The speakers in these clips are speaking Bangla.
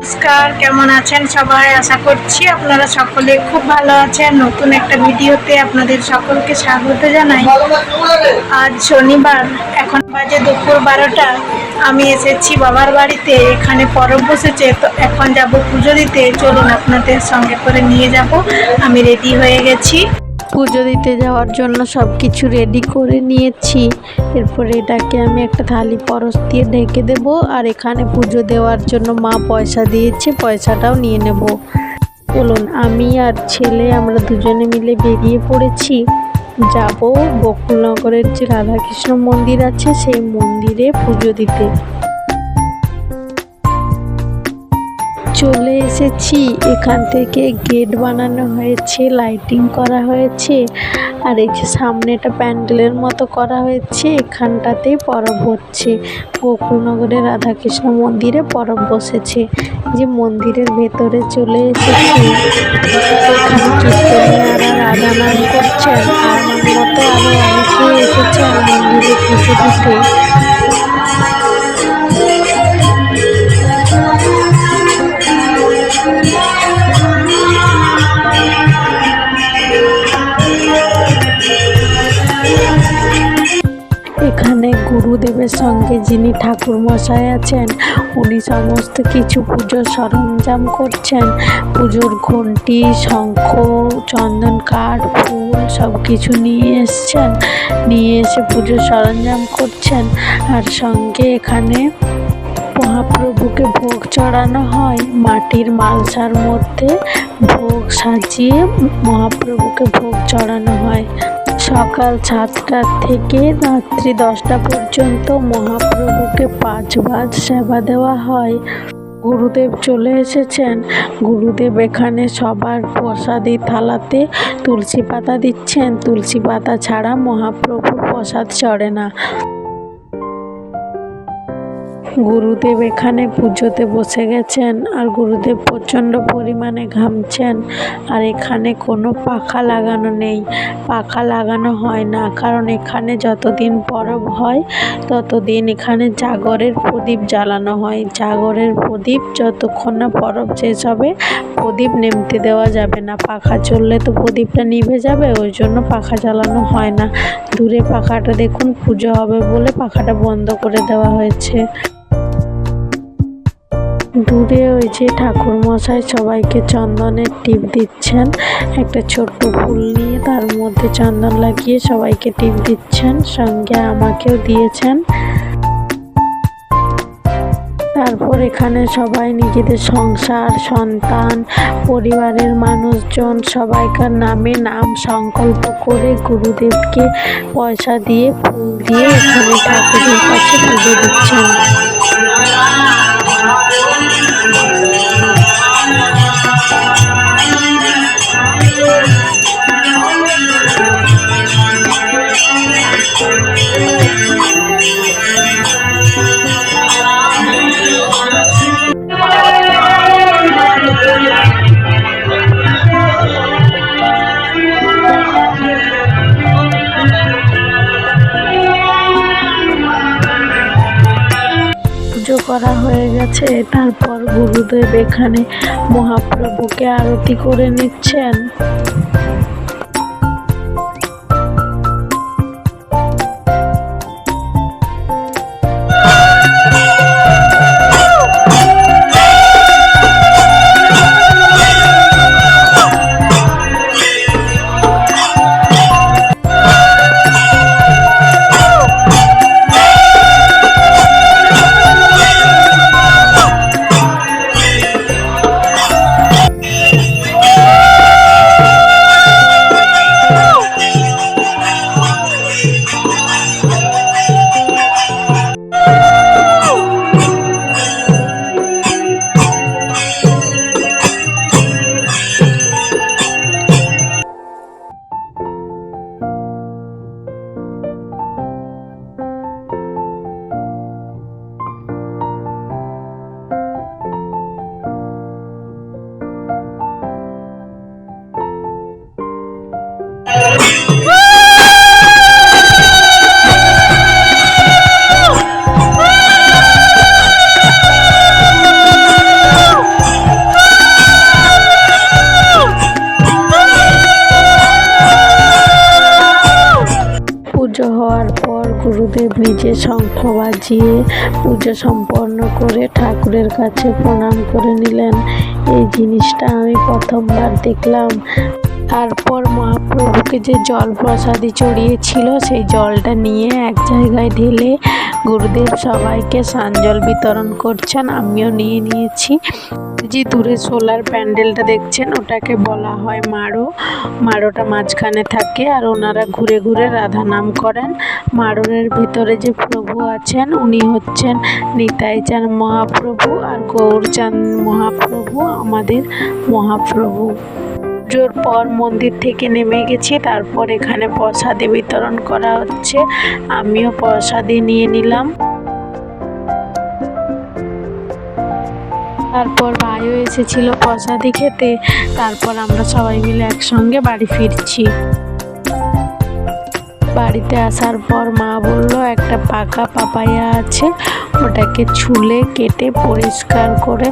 নমস্কার, কেমন আছেন সবাই? আশা করছি আপনারা সকলে খুব ভালো আছেন। নতুন একটা ভিডিওতে আপনাদের সকলকে স্বাগত জানাই। আজ শনিবার, এখন বাজে দুপুর 12টা। আমি এসেছি বাবার বাড়িতে, এখানে পরব বসেছে, তো এখন যাব পুজো দিতে। চলুন আপনাদের সঙ্গে করে নিয়ে যাব। আমি রেডি হয়ে গেছি। পুজো দিতে যাওয়ার জন্য সব কিছু রেডি করে নিয়েছি। এরপরে এটাকে আমি একটা থালি পরশ দিয়ে ঢেকে দেব। আর এখানে পুজো দেওয়ার জন্য মা পয়সা দিয়েছে, পয়সাটাও নিয়ে নেব। চলুন, আমি আর ছেলে আমরা দুজনে মিলে বেরিয়ে পড়েছি। যাব বকুলনগরের যে রাধাকৃষ্ণ মন্দির আছে সেই মন্দিরে পুজো দিতে। চলে এসেছি। এখান থেকে গেট বানানো হয়েছে, লাইটিং করা হয়েছে। আর এই যে সামনে একটা প্যান্ডেলের মতো করা হয়েছে, এখানটাতেই পরব হচ্ছে। বকুলনগরের রাধাকৃষ্ণ মন্দিরে পরব বসেছে। যে মন্দিরের ভেতরে চলে এসেছি। এখানে কীর্তনিয়ারা রাধা নাম করছেন। আর আমার মতো আরও অনেকেই এসেছেন মন্দিরে পুজো দিতে। এখানে গুরুদেবের সঙ্গে যিনি ঠাকুর মশাই আছেন, উনি সমস্ত কিছু পুজোর সরঞ্জাম করছেন। পুজোর ঘণ্টি, শঙ্খ, চন্দন কাঠ, ফুল সব কিছু নিয়ে এসছেন। নিয়ে এসে পুজোর সরঞ্জাম করছেন। আর সঙ্গে এখানে মহাপ্রভুকে ভোগ চড়ানো হয়। মাটির মালসার মধ্যে ভোগ সাজিয়ে মহাপ্রভুকে ভোগ চড়ানো হয়। সকাল 7টা থেকে রাত্রি 10টা পর্যন্ত মহাপ্রভুকে 5 বার সেবা দেওয়া হয়। গুরুদেব চলে এসেছেন। গুরুদেব এখানে সবার প্রসাদী থালাতে তুলসী পাতা দিচ্ছেন। তুলসী পাতা ছাড়া মহাপ্রভুর প্রসাদ চড়ে না। গুরুদেব এখানে পুজোতে বসে গেছেন। আর গুরুদেব প্রচণ্ড পরিমাণে ঘামছেন। আর এখানে কোনো পাখা লাগানো নেই, পাখা লাগানো হয় না। কারণ এখানে যতদিন পরব হয় ততদিন এখানে জাগরের প্রদীপ জ্বালানো হয়। জাগরের প্রদীপ যতক্ষণ না পরব শেষ হবে প্রদীপ নেমতে দেওয়া যাবে না। পাখা চললে তো প্রদীপটা নিভে যাবে, ওই জন্য পাখা জ্বালানো হয় না। দূরে পাখাটা দেখুন, পুজো হবে বলে পাখাটা বন্ধ করে দেওয়া হয়েছে। দূরে ওই যে ঠাকুর মশাই সবাইকে চন্দনের টিপ দিচ্ছেন। একটা ছোট্ট ফুল নিয়ে তার মধ্যে চন্দন লাগিয়ে সবাইকে টিপ দিচ্ছেন, সঙ্গে আমাকেও দিয়েছেন। তারপর এখানে সবাই নিজেদের সংসার, সন্তান, পরিবারের মানুষজন সবাইকার নামে নাম সংকল্প করে গুরুদেবকে পয়সা দিয়ে, ফুল দিয়ে এখানে ঠাকুরের কাছে পুজো দিচ্ছেন। পুজো করা হয়ে গেছে। তারপর গুরুদেব এখানে মহাপ্রভুকে আরতি করে নিচ্ছেন। গুরুদেব নিজে শঙ্খ বাজিয়ে পুজো সম্পন্ন করে ঠাকুরের কাছে প্রণাম করে নিলেন। এই জিনিসটা আমি প্রথমবার দেখলাম। তারপর মহাপ্রভুকে যে জল প্রসাদী চড়িয়েছিল সেই জলটা নিয়ে এক জায়গায় ঢেলে গুরুদেব সবাইকে স্নান জল বিতরণ করছেন। আমিও নিয়ে নিয়েছি। যে দূরে সোলার প্যান্ডেলটা দেখছেন ওটাকে বলা হয় মাড়ো। মাড়োটা মাঝখানে থাকে আর ওনারা ঘুরে ঘুরে রাধা নাম করেন। মাড়োর ভিতরে যে প্রভু আছেন উনি হচ্ছেন নিতাই চাঁদ মহাপ্রভু আর গৌরচাঁদ মহাপ্রভু আমাদের মহাপ্রভু। পুজোর পর মন্দির থেকে নেমে গেছি, তারপর এখানে প্রসাদী বিতরণ করা হচ্ছে। আমিও প্রসাদী নিয়ে নিলাম। তারপর ভাইও এসেছিল প্রসাদী খেতে। তারপর আমরা সবাই মিলে একসঙ্গে বাড়ি ফিরছি। বাড়িতে আসার পর মা বলল একটা পাকা পাপায়া আছে, ওটাকে ছুলে কেটে পরিষ্কার করে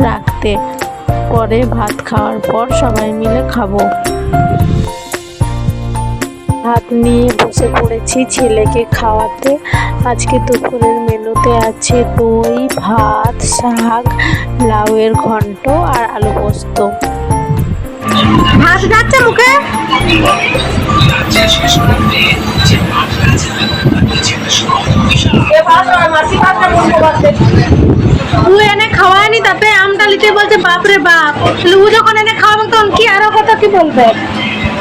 রাখতে, পরে ভাত খাওয়ার পর সবাই মিলে খাবো। ভাত নিয়ে বসে পড়েছি ছেলেকে খাওয়াতে। আজকে দুপুরের মেনুতে আছে দই, ভাত, শাক, লাউয়ের ঘন্ট আর আলু পোস্ত। ভাত যাচ্ছে মুখে। তুই এনে খাওয়ায়নি তাতে আমটা লিতে বলছে বাপরে বাপ। ও যখন এনে খাওয়াবে তখন কি আরো কথা কি বলবে?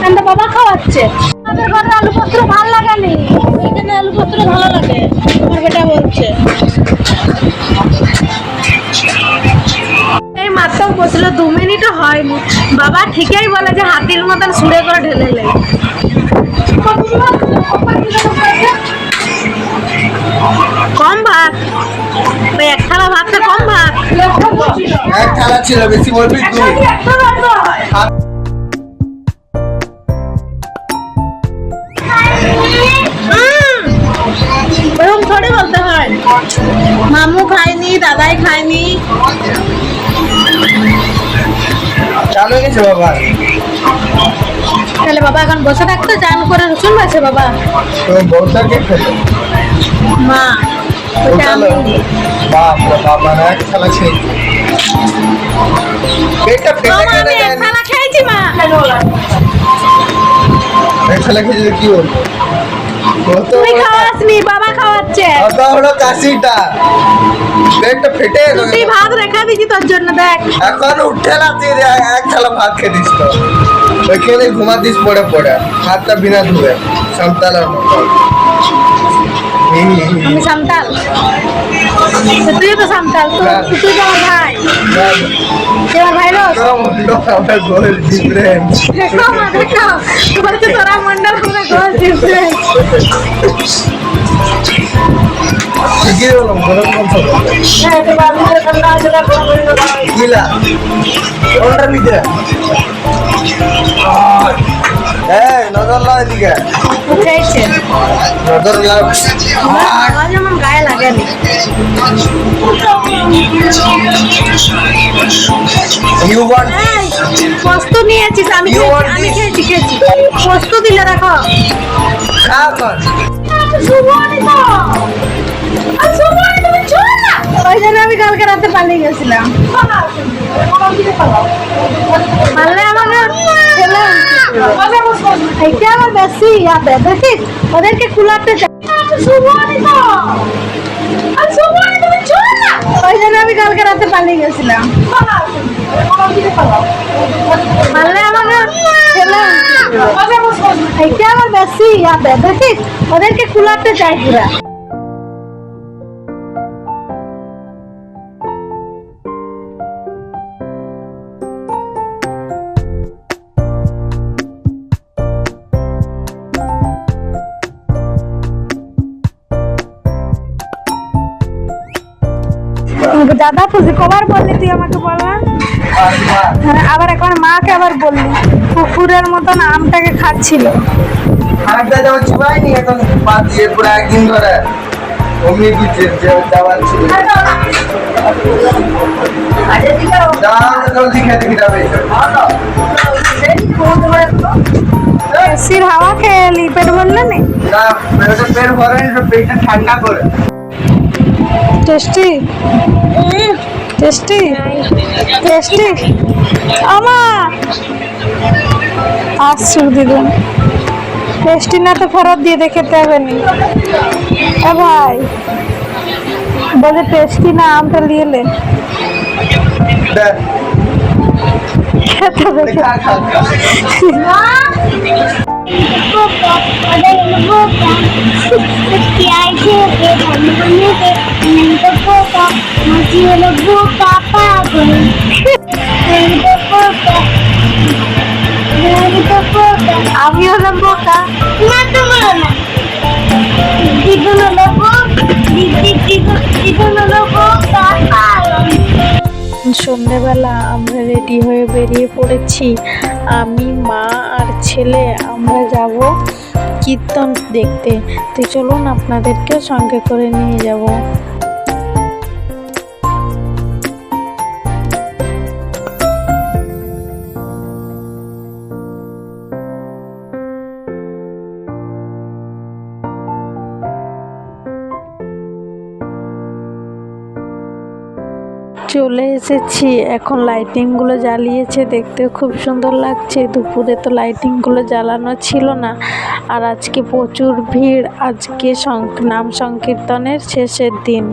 আমরা বাবা খাওয়াচ্ছে। আমাদের ঘরে আলু পত্র ভালো লাগেনি, এখানে আলু পত্র ভালো লাগে আমার বেটা বলছে। এই মাত্র বসলো 2 মিনিটও হয়নি, বাবা ঠিকই বলে যে হাতির মতন সুড়ে করে ঢেলে লে। কম ভাত, ওই এক থালা ভাতটা কম ভাত। এক থালা ছিল, বেশি বলবি তুই। এরকম থোড়ি বলতে হয়। মামু খায়নি, দাদাই খায়নি। চালু হয়ে গেছে বাবা। তাহলে বাবা এখন বসে থাকতে চান করে রসুন আছে বাবা। তোর বউটা কে খেলো? মা বাপরে বাবা, এক থালা খেয়েছি। পেটটা ফেটে গেলে এক থালা খেয়েছি মা। এক থালা খেয়েছি কি হল? তুই খাওয়াসনি, বাবা খাওয়াচ্ছে। ওটা হলো কাশিটা, পেটটা ফেটে গেল। তুই ভাত রেখে দিছি তোর জন্য, দেখ এখন উঠে না তুই এক থালা ভাত খেয়ে দিস তো। ওইখানে ঘুমা দিস পড়ে পড়ে, হাতটা বিনা ধুয়ে সান্তালের মতো। আমি সান্তাল, তুই তো সান্তাল। তুই তো আমার ভাই, আমার ভাই লোক। আমার গোল ডিফারেন্ট। দেখো মা, দেখো বলছে তোরা মন্ডল করে গোল ডিফারেন্ট। ঠিকই বললাম, গরম কোনটা? হ্যাঁ, তো বাবুদের ঠান্ডা আছে না, গরম করে দাও। গিলা কোনটা নিতে? এই নজর লাও এদিকে। উঠেছে নজর লাও। আওয়াজ আমার গায়ে লাগেনি। You want এই পোস্ত নিয়েছিস? আমি You want আমি this? খেয়েছি। পোস্ত দিলে দেখো। খাও কর। ওই জন্য আমি কালকে রাতে পালিয়ে গেছিলাম। পারলে আমাকে এটা আমার বেশি ইয়াতে দেখিস, ওদেরকে কুলাতে ওই জন্য আমি কালকে রাতে পালিয়ে গেছিলাম। পারলে আমাকে এটা আমার বেশি ইয়াতে দেখিস, ওদেরকে কুলাতে চাই পুরা। দাদা তুই কবার বললি, তুই আমাকে বললা। হ্যাঁ, আবার এখন মাকে আবার বললি। কুকুরের মতন আমটাকে খাচ্ছিল। আরেকটা যাওয়া চিবাইনি এখন বাদ দিয়ে পুরো একদিন ধরে অমনি কি যাওয়ার ছিল। জলদি খেতে খেতে এসির হাওয়া খেয়ে এলি, পেট ভরলে না? না মেরে তো পেট ভরেনি, তো পেটটা ঠান্ডা করে। Tasty tasty tasty. আমা আসছে দিদুন, টেস্টি না তো ফেরত দিয়ে দেখে খেতে হবে নি। এ ভাই বলে টেস্টি না, আমটা নিয়ে লে দেখ, খেতে হবে। খা খা খা। আমি হলাম বোকা না তো বলো না জীবন হলো জীবন হলো সন্ধ্যেবেলা আমরা রেডি হয়ে বেরিয়ে পড়েছি। আমি, মা আর ছেলে আমরা যাব কীর্তন দেখতে। তো চলুন আপনাদেরকেও সঙ্গে করে নিয়ে যাব। চলে এসেছি, এখন লাইটিংগুলো জ্বালিয়েছে, দেখতেও খুব সুন্দর লাগছে। দুপুরে তো লাইটিংগুলো জ্বালানো ছিল না। আর আজকে প্রচুর ভিড়, আজকে নাম সংকীর্তনের শেষের দিন।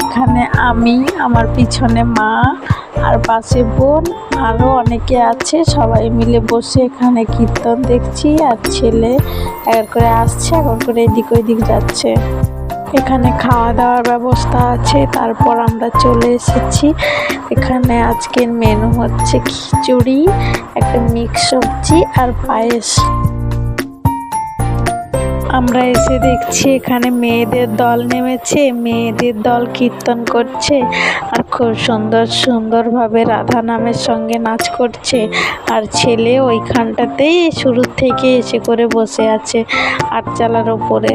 এখানে আমি, আমার পিছনে মা, আর পাশে বোন, আরও অনেকে আছে। সবাই মিলে বসে এখানে কীর্তন দেখছি। আর ছেলে এক করে আসছে, এক করে এদিক ওইদিক যাচ্ছে। এখানে খাওয়া দাওয়ার ব্যবস্থা আছে। তারপর আমরা চলে এসেছি। এখানে আজকের মেনু হচ্ছে খিচুড়ি, একটা মিক্স সবজি আর পায়েস। আমরা এসে দেখছি এখানে মেয়েদের দল নেমেছে, মেয়েদের দল কীর্তন করছে আর খুব সুন্দরভাবে রাধা নামের সঙ্গে নাচ করছে। আর ছেলে ওইখানটাতেই শুরু থেকে এসে করে বসে আছে আটচালার ওপরে।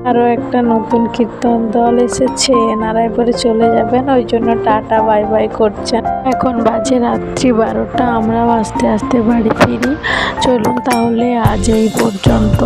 আরও একটা নতুন কীর্তন দল এসেছে, এনারা এবারে চলে যাবেন, ওই জন্য টাটা বাই বাই করছেন। এখন বাজে রাত্রি 12টা, আমরাও আস্তে আস্তে বাড়ি ফিরি। চলুন তাহলে আজ এই পর্যন্ত।